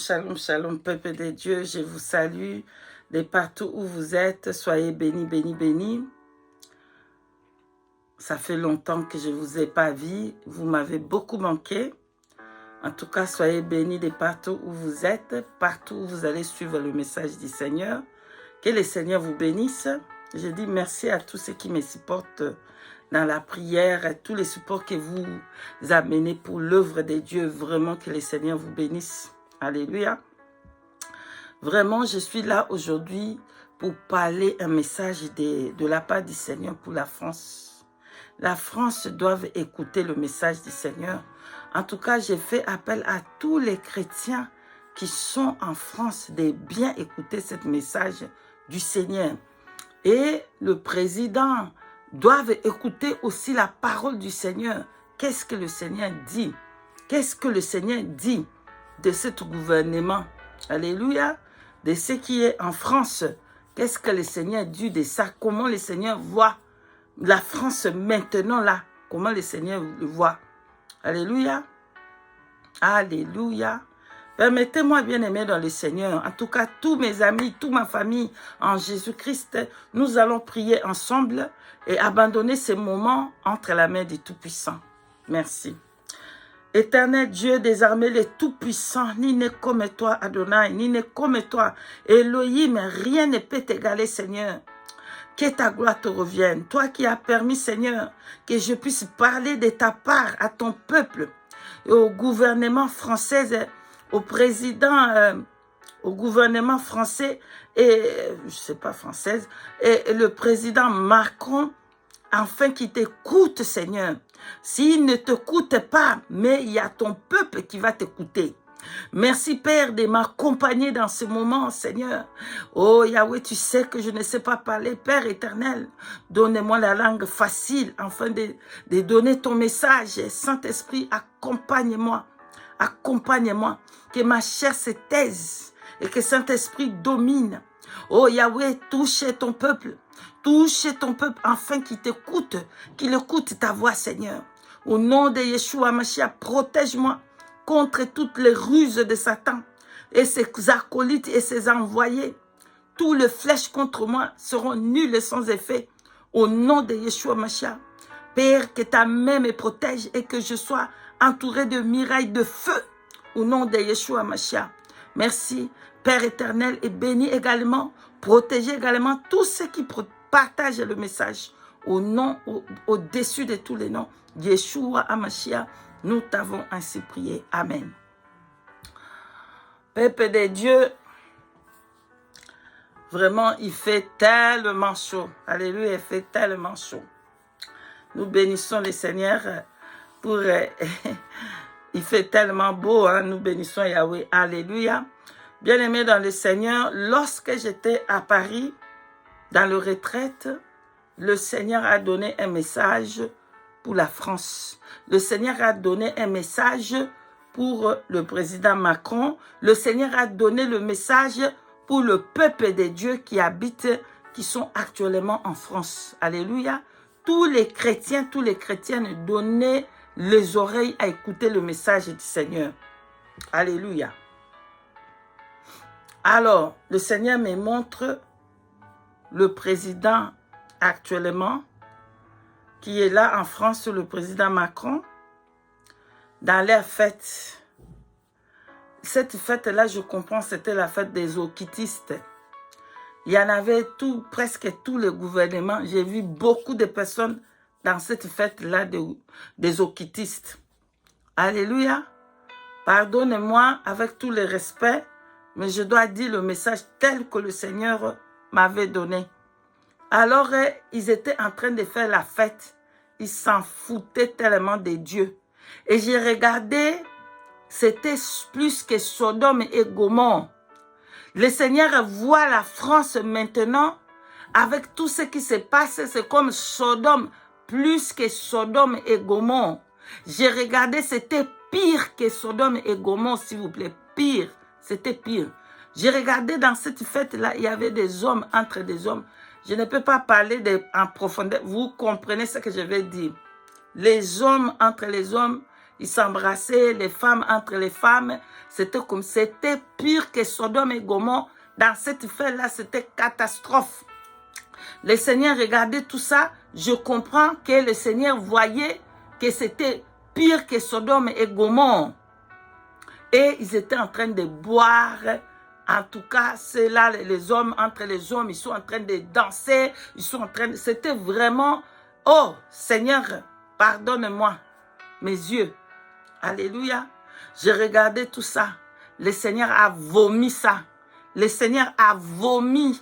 shalom, shalom, peuple de Dieu. Je vous salue de partout où vous êtes. Soyez bénis, bénis, bénis. Ça fait longtemps que je ne vous ai pas vu. Vous m'avez beaucoup manqué. En tout cas, soyez bénis de partout où vous êtes, partout où vous allez suivre le message du Seigneur. Que le Seigneur vous bénisse. Je dis merci à tous ceux qui me supportent dans la prière, à tous les supports que vous amenez pour l'œuvre de Dieu. Vraiment, que le Seigneur vous bénisse. Alléluia. Vraiment, je suis là aujourd'hui pour parler un message de la part du Seigneur pour la France. La France doit écouter le message du Seigneur. En tout cas, j'ai fait appel à tous les chrétiens qui sont en France de bien écouter ce message du Seigneur. Et le président doit écouter aussi la parole du Seigneur. Qu'est-ce que le Seigneur dit? Qu'est-ce que le Seigneur dit de ce gouvernement? Alléluia. De ce qui est en France. Qu'est-ce que le Seigneur dit de ça? Comment le Seigneur voit la France maintenant là? Comment le Seigneur le voit? Alléluia. Alléluia. Permettez-moi, bien-aimés dans le Seigneur, en tout cas, tous mes amis, toute ma famille en Jésus-Christ, nous allons prier ensemble et abandonner ces moments entre la main du Tout-Puissant. Merci. Éternel Dieu des armées, le Tout-Puissant, ni n'est comme toi, Adonai, ni n'est comme toi, Elohim, rien ne peut t'égaler, Seigneur. Que ta gloire te revienne. Toi qui as permis, Seigneur, que je puisse parler de ta part à ton peuple et au gouvernement français, au président, au gouvernement français et, je sais pas, française, et le président Macron, afin qu'il t'écoute, Seigneur. S'il ne t'écoute pas, mais il y a ton peuple qui va t'écouter. Merci, Père, de m'accompagner dans ce moment, Seigneur. Oh, Yahweh, tu sais que je ne sais pas parler, Père éternel. Donne-moi la langue facile, afin de donner ton message. Saint-Esprit, accompagne-moi. Accompagne-moi. Que ma chair se taise et que Saint-Esprit domine. Oh, Yahweh, touche ton peuple. Touche ton peuple afin qu'il t'écoute, qu'il écoute ta voix, Seigneur. Au nom de Yeshua Mashiach, protège-moi contre toutes les ruses de Satan et ses acolytes et ses envoyés. Tous les flèches contre moi seront nulles et sans effet. Au nom de Yeshua Mashiach, Père, que ta main me protège et que je sois entouré de murailles de feu. Au nom de Yeshua Mashiach. Merci, Père éternel, et bénis également, protégez également tous ceux qui partagent le message. Au-dessus de tous les noms, Yeshua Hamashiach, nous t'avons ainsi prié. Amen. Peuple de Dieu, vraiment, il fait tellement chaud. Alléluia, il fait tellement chaud. Nous bénissons le Seigneur pour... il fait tellement beau, hein? Nous bénissons Yahweh. Alléluia. Bien-aimés dans le Seigneur, lorsque j'étais à Paris, dans le retraite, le Seigneur a donné un message pour la France. Le Seigneur a donné un message pour le président Macron. Le Seigneur a donné le message pour le peuple de Dieu qui habite, qui sont actuellement en France. Alléluia. Tous les chrétiens donnaient les oreilles à écouter le message du Seigneur. Alléluia. Alors, le Seigneur me montre le président actuellement, qui est là en France, le président Macron, dans leur fête. Cette fête-là, je comprends, c'était la fête des occultistes. Il y en avait presque tous les gouvernements. J'ai vu beaucoup de personnes dans cette fête-là des occultistes. Alléluia. Pardonnez-moi avec tout le respect, mais je dois dire le message tel que le Seigneur m'avait donné. Alors, ils étaient en train de faire la fête. Ils s'en foutaient tellement de Dieu. Et j'ai regardé, c'était plus que Sodome et Gomorrhe. Le Seigneur voit la France maintenant, avec tout ce qui se passe, c'est comme Sodome, plus que Sodome et Gomorrhe. J'ai regardé, c'était pire que Sodome et Gomorrhe, s'il vous plaît. Pire, c'était pire. J'ai regardé dans cette fête-là, il y avait des hommes entre des hommes. Je ne peux pas parler en profondeur. Vous comprenez ce que je vais dire. Les hommes entre les hommes, ils s'embrassaient, les femmes entre les femmes. C'était pire que Sodome et Gomorrhe. Dans cette fête-là, c'était catastrophe. Le Seigneur regardait tout ça. Je comprends que le Seigneur voyait que c'était pire que Sodome et Gomorrhe. Et ils étaient en train de boire. En tout cas, c'est là, les hommes, entre les hommes, ils sont en train de danser. Ils sont en train de... C'était vraiment... Oh, Seigneur, pardonne-moi mes yeux. Alléluia. J'ai regardé tout ça. Le Seigneur a vomi ça. Le Seigneur a vomi.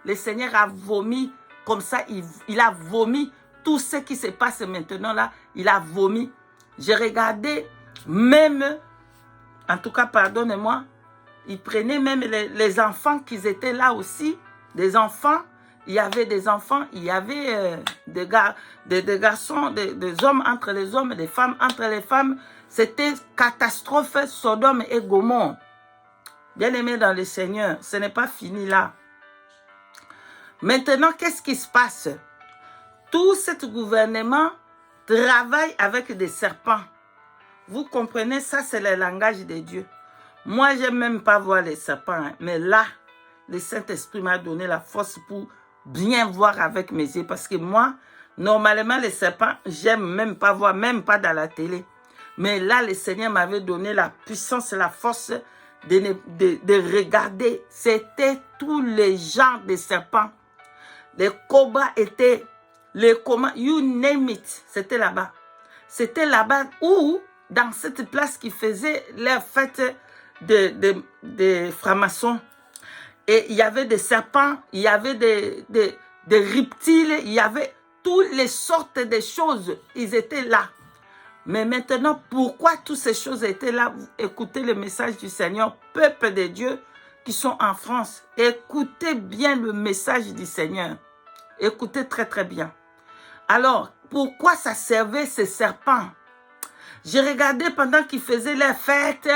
Le Seigneur a vomi. Comme ça, il a vomi tout ce qui se passe maintenant là. Il a vomi. J'ai regardé même, en tout cas, pardonnez-moi, il prenait même les enfants qui étaient là aussi. Des enfants. Il y avait des enfants, il y avait des garçons, des hommes entre les hommes, des femmes entre les femmes. C'était catastrophe, Sodome et Gomorrhe. Bien-aimés dans le Seigneur, ce n'est pas fini là. Maintenant, qu'est-ce qui se passe? Tout ce gouvernement travaille avec des serpents. Vous comprenez, ça c'est le langage de Dieu. Moi, je n'aime même pas voir les serpents, hein, mais là, le Saint-Esprit m'a donné la force pour bien voir avec mes yeux. Parce que moi, normalement, les serpents, j'aime même pas voir, même pas dans la télé. Mais là, le Seigneur m'avait donné la puissance et la force de regarder. C'était tous les genres de serpents. Les cobras étaient, les comment, you name it, c'était là-bas. C'était là-bas où, dans cette place qui faisait leur fête de francs-maçons, et il y avait des serpents, il y avait des reptiles, il y avait toutes les sortes de choses. Ils étaient là. Mais maintenant, pourquoi toutes ces choses étaient là? Écoutez le message du Seigneur, peuple de Dieu qui sont en France. Écoutez bien le message du Seigneur. Écoutez très très bien. Alors, pourquoi ça servait ces serpents? J'ai regardé pendant qu'ils faisaient la fête,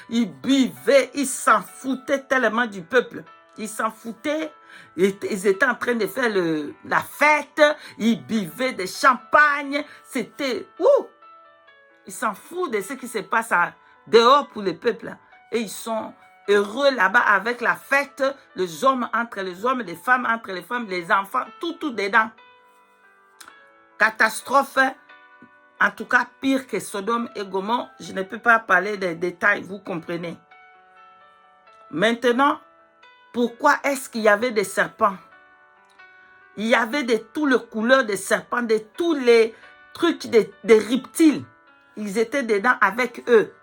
ils buvaient, ils s'en foutaient tellement du peuple. Ils s'en foutaient, ils étaient en train de faire la fête, ils buvaient des champagnes, c'était... Ils s'en foutent de ce qui se passe dehors pour le peuple. Et ils sont heureux là-bas avec la fête, les hommes entre les hommes, les femmes entre les femmes, les enfants, tout dedans. Catastrophe. En tout cas, pire que Sodome et Gomorrhe, je ne peux pas parler des détails, vous comprenez. Maintenant, pourquoi est-ce qu'il y avait des serpents? Il y avait de toutes les couleurs de serpents, de tous les trucs, des reptiles. Ils étaient dedans avec eux.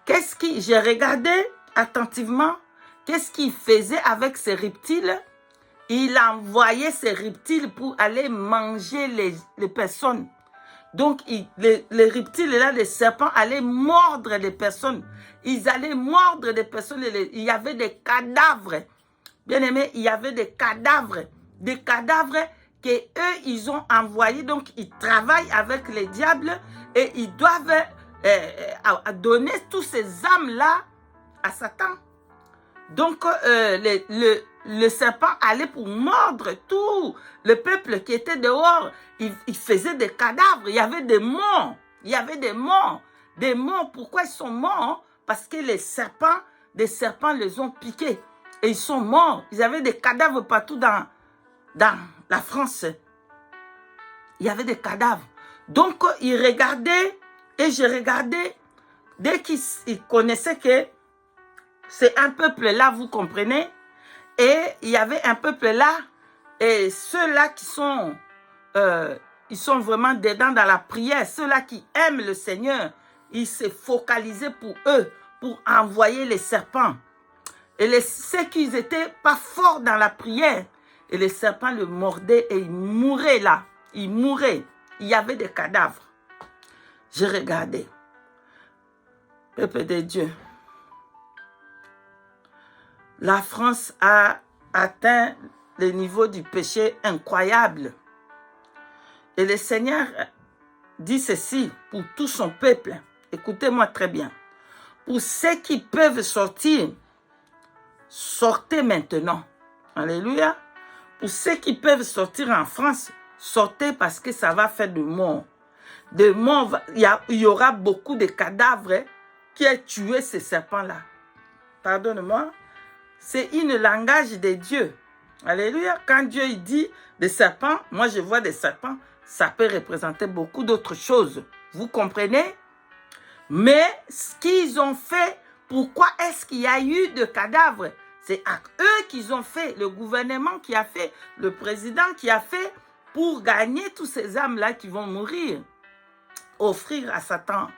J'ai regardé attentivement, qu'est-ce qu'il faisait avec ces reptiles? Il envoyait ces reptiles pour aller manger les personnes. Donc, les reptiles, là, les serpents allaient mordre les personnes. Ils allaient mordre des personnes. Il y avait des cadavres. Bien aimé, il y avait des cadavres. Des cadavres que eux, ils ont envoyés. Donc, ils travaillent avec les diables et ils doivent donner tous ces âmes-là à Satan. Donc, le serpent allait pour mordre tout le peuple qui était dehors. Il faisait des cadavres. Il y avait des morts. Il y avait des morts. Des morts. Pourquoi ils sont morts? Parce que des serpents les ont piqués. Et ils sont morts. Ils avaient des cadavres partout dans la France. Il y avait des cadavres. Donc, ils regardaient. Et je regardais. Dès qu'ils connaissaient que c'est un peuple là, vous comprenez? Et il y avait un peuple là, et ceux-là qui sont, ils sont vraiment dedans dans la prière, ceux-là qui aiment le Seigneur, ils se focalisaient pour eux, pour envoyer les serpents. Et ceux qui n'étaient pas forts dans la prière, et les serpents le mordaient et ils mouraient là. Ils mouraient. Il y avait des cadavres. Je regardais. Peuple de Dieu. La France a atteint le niveau du péché incroyable. Et le Seigneur dit ceci pour tout son peuple. Écoutez-moi très bien. Pour ceux qui peuvent sortir, sortez maintenant. Alléluia. Pour ceux qui peuvent sortir en France, sortez parce que ça va faire de mort. de morts, il y aura beaucoup de cadavres qui ont tué ces serpents-là. Pardonne-moi. C'est une langage de Dieu. Alléluia. Quand Dieu il dit des serpents, moi je vois des serpents, ça peut représenter beaucoup d'autres choses. Vous comprenez? Mais ce qu'ils ont fait, pourquoi est-ce qu'il y a eu de cadavres? C'est à eux qu'ils ont fait, le gouvernement qui a fait, le président qui a fait pour gagner tous ces âmes-là qui vont mourir. Offrir à Satan.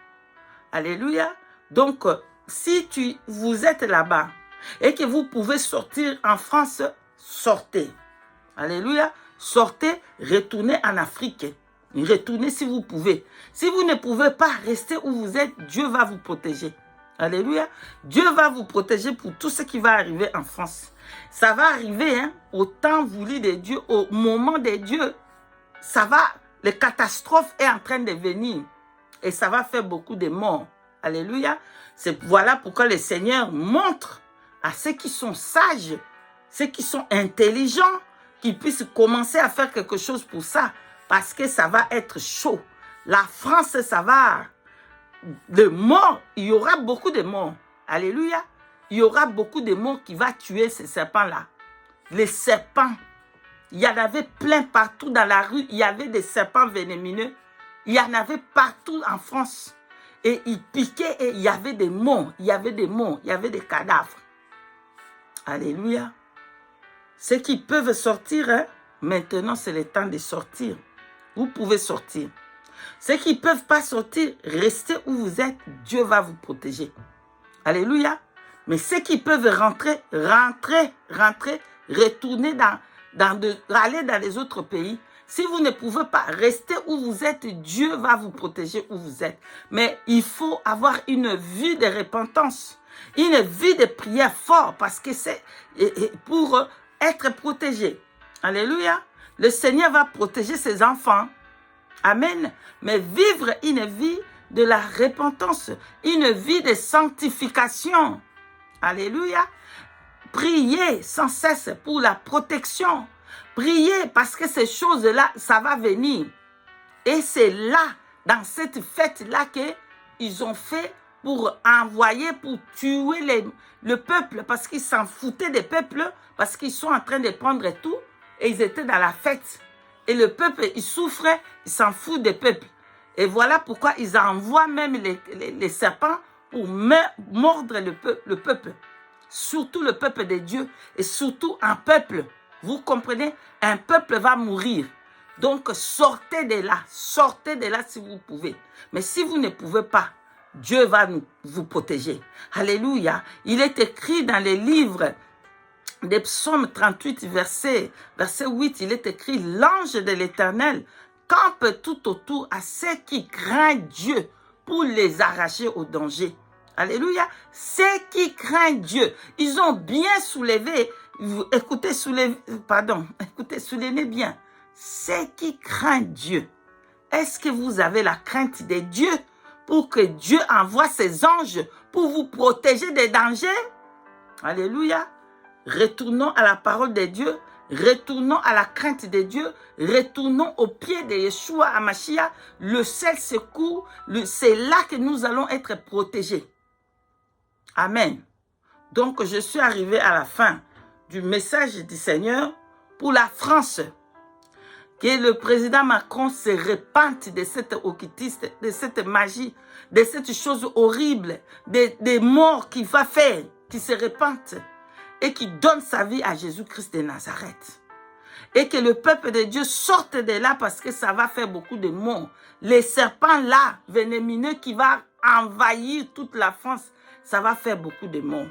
Alléluia. Donc, si vous êtes là-bas et que vous pouvez sortir en France, sortez. Alléluia. Sortez, retournez en Afrique. Retournez si vous pouvez. Si vous ne pouvez pas rester où vous êtes, Dieu va vous protéger. Alléluia. Dieu va vous protéger pour tout ce qui va arriver en France. Ça va arriver au temps voulu de Dieu, au moment de Dieu. Ça va, les catastrophes est en train de venir. Et ça va faire beaucoup de morts. Alléluia. Voilà pourquoi le Seigneur montre à ceux qui sont sages, ceux qui sont intelligents, qu'ils puissent commencer à faire quelque chose pour ça. Parce que ça va être chaud. La France, ça va... De morts, il y aura beaucoup de morts. Alléluia. Il y aura beaucoup de morts qui vont tuer ces serpents-là. Les serpents. Il y en avait plein partout dans la rue. Il y avait des serpents vénémineux. Il y en avait partout en France. Et ils piquaient et il y avait des morts. Il y avait des morts. Il y avait des cadavres. Alléluia. Ceux qui peuvent sortir, maintenant c'est le temps de sortir. Vous pouvez sortir. Ceux qui ne peuvent pas sortir, restez où vous êtes. Dieu va vous protéger. Alléluia. Mais ceux qui peuvent rentrer, retourner aller dans les autres pays. Si vous ne pouvez pas rester où vous êtes, Dieu va vous protéger où vous êtes. Mais il faut avoir une vie de repentance, une vie de prière fort parce que c'est pour être protégé. Alléluia. Le Seigneur va protéger ses enfants. Amen. Mais vivre une vie de la repentance, une vie de sanctification. Alléluia. Priez sans cesse pour la protection. Priez parce que ces choses-là, ça va venir. Et c'est là, dans cette fête-là, qu'ils ont fait pour envoyer, pour tuer le peuple, parce qu'ils s'en foutaient des peuples, parce qu'ils sont en train de prendre tout, et ils étaient dans la fête. Et le peuple, il souffrait, il s'en fout des peuples. Et voilà pourquoi ils envoient même les serpents pour mordre le peuple. Surtout le peuple de Dieu et surtout un peuple. Vous comprenez? Un peuple va mourir. Donc sortez de là si vous pouvez. Mais si vous ne pouvez pas, Dieu va vous protéger. Alléluia. Il est écrit dans les livres des psaumes 38, verset 8, il est écrit, l'ange de l'Éternel campe tout autour à ceux qui craignent Dieu pour les arracher au danger. Alléluia. Ceux qui craignent Dieu, ils ont bien soulevé, écoutez, soulevez bien. Ceux qui craignent Dieu, est-ce que vous avez la crainte de Dieu pour que Dieu envoie ses anges pour vous protéger des dangers? Alléluia. Retournons à la parole de Dieu, retournons à la crainte de Dieu, retournons au pied de Yeshua Hamashiach, le seul secours, c'est là que nous allons être protégés. Amen. Donc, je suis arrivé à la fin du message du Seigneur pour la France. Que le président Macron se repente de cette occultisme, de cette magie, de cette chose horrible, des morts qu'il va faire, qui se repente et qui donne sa vie à Jésus-Christ de Nazareth. Et que le peuple de Dieu sorte de là parce que ça va faire beaucoup de morts. Les serpents là, vénémineux qui vont envahir toute la France, ça va faire beaucoup de morts.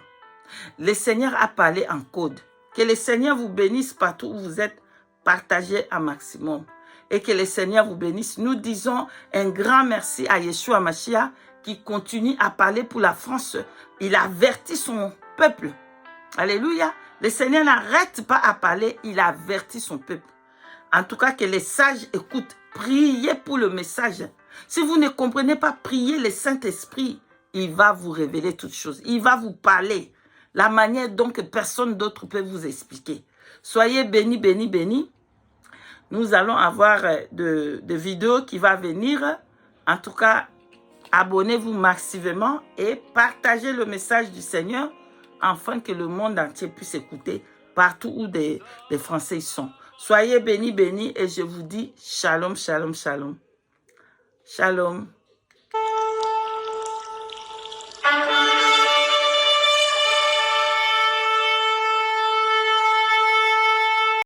Le Seigneur a parlé en code. Que le Seigneur vous bénisse partout où vous êtes. Partagez un maximum. Et que le Seigneur vous bénisse. Nous disons un grand merci à Yeshua Mashiach qui continue à parler pour la France. Il avertit son peuple. Alléluia. Le Seigneur n'arrête pas à parler. Il avertit son peuple. En tout cas, que les sages écoutent. Priez pour le message. Si vous ne comprenez pas, priez le Saint-Esprit. Il va vous révéler toutes choses. Il va vous parler. La manière dont personne d'autre peut vous expliquer. Soyez bénis, bénis, bénis. Nous allons avoir de vidéos qui vont venir En tout cas, abonnez-vous massivement et partagez le message du Seigneur afin que le monde entier puisse écouter partout où des Français sont. Soyez bénis, bénis et je vous dis shalom, shalom, shalom. Shalom.